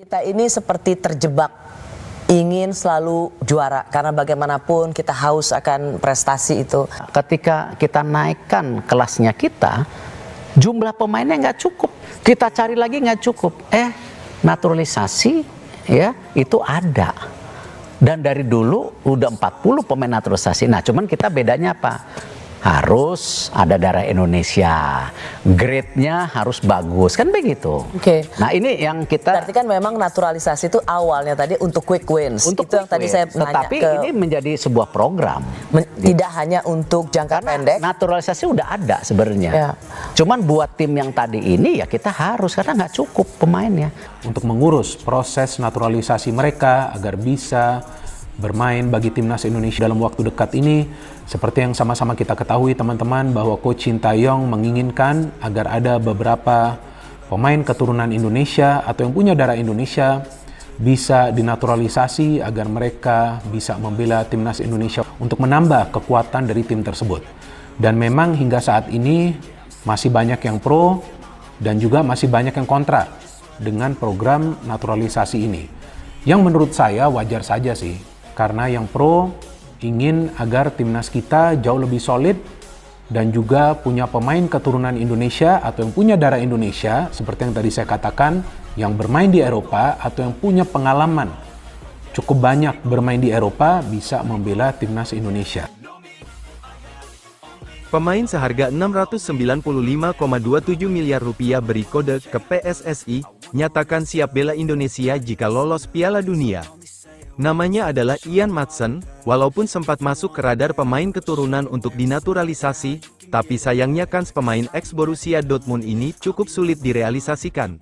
Kita ini seperti terjebak, ingin selalu juara karena bagaimanapun kita haus akan prestasi itu. Ketika kita naikkan kelasnya kita, jumlah pemainnya nggak cukup. Kita cari lagi nggak cukup. Naturalisasi ya itu ada. Dan dari dulu udah 40 pemain naturalisasi. Nah cuman kita bedanya apa? Harus ada darah Indonesia, grade-nya harus bagus, kan begitu. Oke. Nah ini yang kita. Berarti kan memang naturalisasi itu awalnya tadi untuk quick wins. Untuk itu yang tadi saya nanya tetapi ke. ini menjadi sebuah program. Tidak hanya untuk jangka pendek. Naturalisasi udah ada sebenarnya. Ya. Cuman buat tim yang tadi ini ya kita harus karena nggak cukup pemainnya. Untuk mengurus proses naturalisasi mereka agar bisa bermain bagi timnas Indonesia dalam waktu dekat ini, seperti yang sama-sama kita ketahui teman-teman bahwa Coach Shin Tae-yong menginginkan agar ada beberapa pemain keturunan Indonesia atau yang punya darah Indonesia bisa dinaturalisasi agar mereka bisa membela timnas Indonesia untuk menambah kekuatan dari tim tersebut. Dan memang hingga saat ini masih banyak yang pro dan juga masih banyak yang kontra dengan program naturalisasi ini. Yang menurut saya wajar saja sih. Karena yang pro ingin agar timnas kita jauh lebih solid dan juga punya pemain keturunan Indonesia atau yang punya darah Indonesia seperti yang tadi saya katakan, yang bermain di Eropa atau yang punya pengalaman cukup banyak bermain di Eropa bisa membela timnas Indonesia. Pemain seharga 695,27 miliar rupiah beri kode ke PSSI, nyatakan siap bela Indonesia jika lolos Piala Dunia. Namanya adalah Ian Maatsen, walaupun sempat masuk ke radar pemain keturunan untuk dinaturalisasi, tapi sayangnya kans pemain ex Borussia Dortmund ini cukup sulit direalisasikan.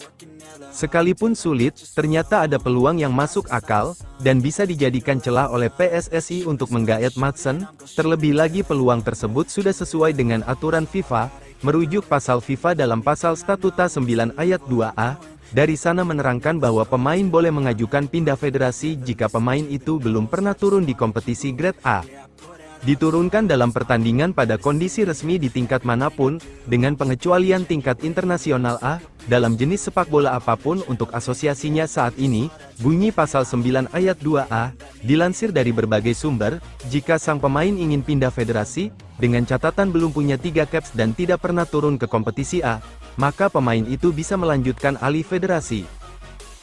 Sekalipun sulit, ternyata ada peluang yang masuk akal, dan bisa dijadikan celah oleh PSSI untuk menggaet Maatsen, terlebih lagi peluang tersebut sudah sesuai dengan aturan FIFA, merujuk pasal FIFA dalam pasal Statuta 9 ayat 2A, dari sana menerangkan bahwa pemain boleh mengajukan pindah federasi jika pemain itu belum pernah turun di kompetisi grade A. Diturunkan dalam pertandingan pada kondisi resmi di tingkat manapun, dengan pengecualian tingkat internasional A, dalam jenis sepak bola apapun untuk asosiasinya saat ini, bunyi pasal 9 ayat 2A, dilansir dari berbagai sumber, jika sang pemain ingin pindah federasi, dengan catatan belum punya 3 caps dan tidak pernah turun ke kompetisi A, maka pemain itu bisa melanjutkan alih federasi.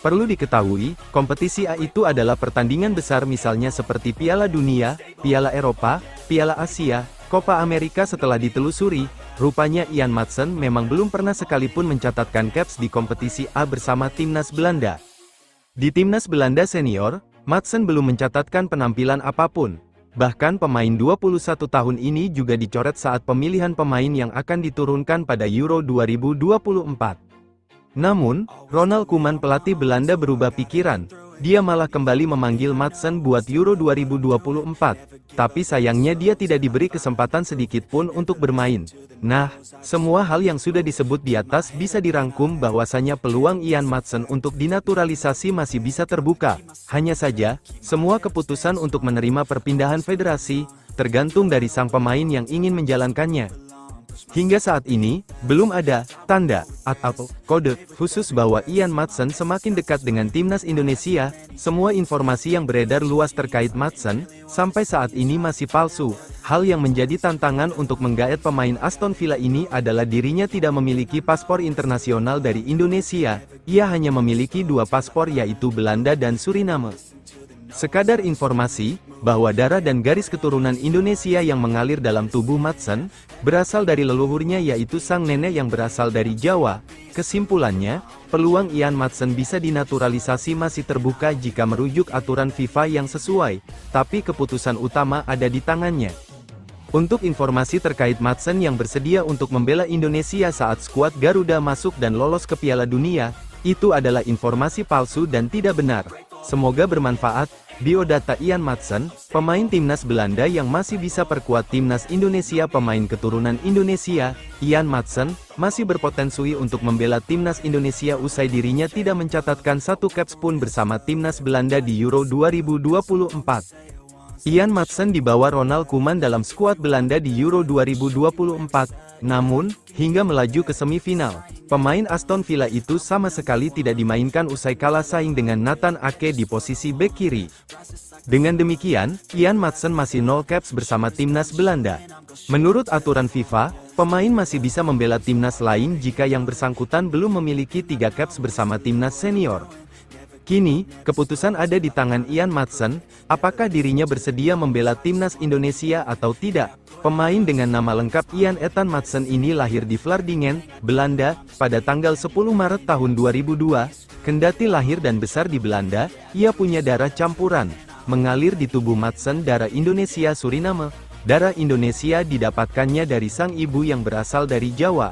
Perlu diketahui, kompetisi A itu adalah pertandingan besar misalnya seperti Piala Dunia, Piala Eropa, Piala Asia, Copa Amerika. Setelah ditelusuri, rupanya Ian Maatsen memang belum pernah sekalipun mencatatkan caps di kompetisi A bersama timnas Belanda. Di timnas Belanda senior, Maatsen belum mencatatkan penampilan apapun. Bahkan pemain 21 tahun ini juga dicoret saat pemilihan pemain yang akan diturunkan pada Euro 2024. Namun, Ronald Koeman pelatih Belanda berubah pikiran. Dia malah kembali memanggil Maatsen buat Euro 2024. Tapi sayangnya dia tidak diberi kesempatan sedikit pun untuk bermain. Nah, semua hal yang sudah disebut di atas bisa dirangkum bahwasanya peluang Ian Maatsen untuk dinaturalisasi masih bisa terbuka. Hanya saja, semua keputusan untuk menerima perpindahan federasi, tergantung dari sang pemain yang ingin menjalankannya. Hingga saat ini, belum ada tanda atau kode khusus bahwa Ian Maatsen semakin dekat dengan timnas Indonesia. Semua informasi yang beredar luas terkait Maatsen, sampai saat ini masih palsu. Hal yang menjadi tantangan untuk menggaet pemain Aston Villa ini adalah dirinya tidak memiliki paspor internasional dari Indonesia. Ia hanya memiliki 2 paspor yaitu Belanda dan Suriname. Sekadar informasi, bahwa darah dan garis keturunan Indonesia yang mengalir dalam tubuh Maatsen, berasal dari leluhurnya yaitu sang nenek yang berasal dari Jawa. Kesimpulannya, peluang Ian Maatsen bisa dinaturalisasi masih terbuka jika merujuk aturan FIFA yang sesuai, tapi keputusan utama ada di tangannya. Untuk informasi terkait Maatsen yang bersedia untuk membela Indonesia saat skuad Garuda masuk dan lolos ke Piala Dunia, itu adalah informasi palsu dan tidak benar. Semoga bermanfaat. Biodata Ian Maatsen, pemain timnas Belanda yang masih bisa perkuat timnas Indonesia. Pemain keturunan Indonesia, Ian Maatsen, masih berpotensi untuk membela timnas Indonesia usai dirinya tidak mencatatkan 1 caps pun bersama timnas Belanda di Euro 2024. Ian Maatsen dibawa Ronald Koeman dalam skuad Belanda di Euro 2024. Namun, hingga melaju ke semifinal, pemain Aston Villa itu sama sekali tidak dimainkan usai kalah saing dengan Nathan Ake di posisi bek kiri. Dengan demikian, Ian Maatsen masih 0 caps bersama timnas Belanda. Menurut aturan FIFA, pemain masih bisa membela timnas lain jika yang bersangkutan belum memiliki 3 caps bersama timnas senior. Kini, keputusan ada di tangan Ian Maatsen, apakah dirinya bersedia membela timnas Indonesia atau tidak. Pemain dengan nama lengkap Ian Ethan Maatsen ini lahir di Vlaardingen, Belanda, pada tanggal 10 Maret tahun 2002. Kendati lahir dan besar di Belanda, ia punya darah campuran. Mengalir di tubuh Maatsen darah Indonesia Suriname. Darah Indonesia didapatkannya dari sang ibu yang berasal dari Jawa.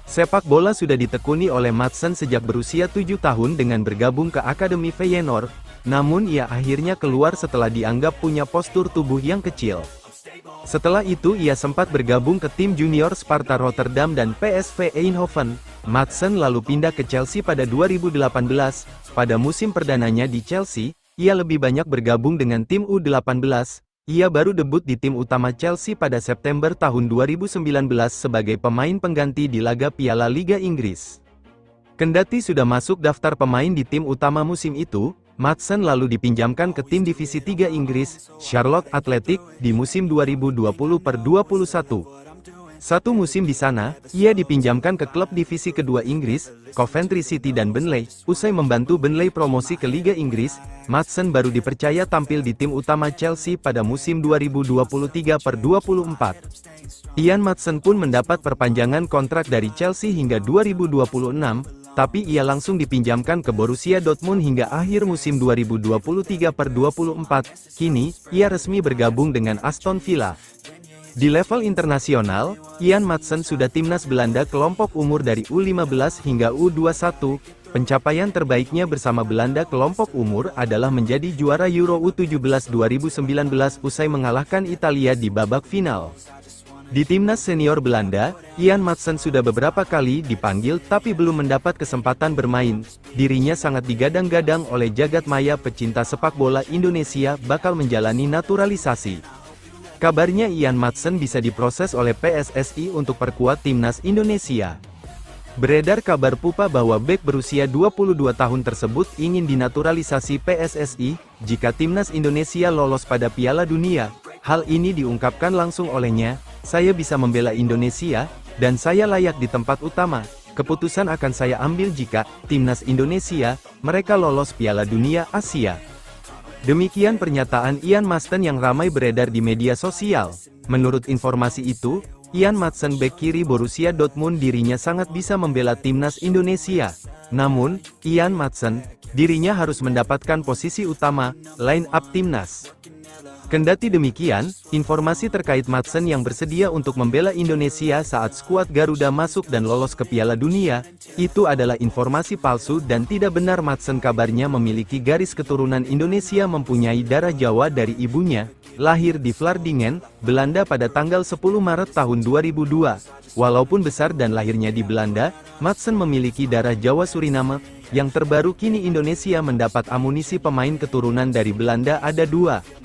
Sepak bola sudah ditekuni oleh Maatsen sejak berusia 7 tahun dengan bergabung ke Akademi Feyenoord, namun ia akhirnya keluar setelah dianggap punya postur tubuh yang kecil. Setelah itu ia sempat bergabung ke tim junior Sparta Rotterdam dan PSV Eindhoven. Maatsen lalu pindah ke Chelsea pada 2018. Pada musim perdananya di Chelsea, ia lebih banyak bergabung dengan tim U18. Ia baru debut di tim utama Chelsea pada September tahun 2019 sebagai pemain pengganti di laga Piala Liga Inggris. Kendati sudah masuk daftar pemain di tim utama musim itu, Maatsen lalu dipinjamkan ke tim divisi 3 Inggris, Charlotte Athletic, di musim 2020-21. Satu musim di sana, ia dipinjamkan ke klub divisi kedua Inggris, Coventry City dan Burnley. Usai membantu Burnley promosi ke Liga Inggris, Maatsen baru dipercaya tampil di tim utama Chelsea pada musim 2023-24. Ian Maatsen pun mendapat perpanjangan kontrak dari Chelsea hingga 2026, tapi ia langsung dipinjamkan ke Borussia Dortmund hingga akhir musim 2023-24. Kini, ia resmi bergabung dengan Aston Villa. Di level internasional, Ian Maatsen sudah timnas Belanda kelompok umur dari U15 hingga U21. Pencapaian terbaiknya bersama Belanda kelompok umur adalah menjadi juara Euro U17 2019 usai mengalahkan Italia di babak final. Di timnas senior Belanda, Ian Maatsen sudah beberapa kali dipanggil tapi belum mendapat kesempatan bermain. Dirinya sangat digadang-gadang oleh jagat maya pecinta sepak bola Indonesia bakal menjalani naturalisasi. Kabarnya Ian Maatsen bisa diproses oleh PSSI untuk perkuat timnas Indonesia. Beredar kabar Pupa bahwa bek berusia 22 tahun tersebut ingin dinaturalisasi PSSI jika timnas Indonesia lolos pada Piala Dunia. Hal ini diungkapkan langsung olehnya, "Saya bisa membela Indonesia, dan saya layak di tempat utama. Keputusan akan saya ambil jika timnas Indonesia, mereka lolos Piala Dunia Asia." Demikian pernyataan Ian Maatsen yang ramai beredar di media sosial. Menurut informasi itu, Ian Maatsen bek kiri Borussia Dortmund dirinya sangat bisa membela timnas Indonesia. Namun, Ian Maatsen, dirinya harus mendapatkan posisi utama, line up timnas. Kendati demikian, informasi terkait Maatsen yang bersedia untuk membela Indonesia saat skuad Garuda masuk dan lolos ke Piala Dunia, itu adalah informasi palsu dan tidak benar. Maatsen kabarnya memiliki garis keturunan Indonesia, mempunyai darah Jawa dari ibunya, lahir di Vlaardingen, Belanda pada tanggal 10 Maret tahun 2002. Walaupun besar dan lahirnya di Belanda, Maatsen memiliki darah Jawa Suriname. Yang terbaru kini Indonesia mendapat amunisi pemain keturunan dari Belanda ada 2.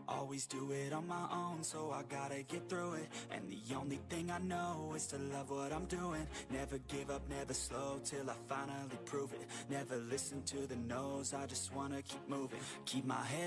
Always do it on my own, so I gotta get through it. And the only thing I know is to love what I'm doing. Never give up, never slow, till I finally prove it. Never listen to the no's, I just wanna keep moving. Keep my head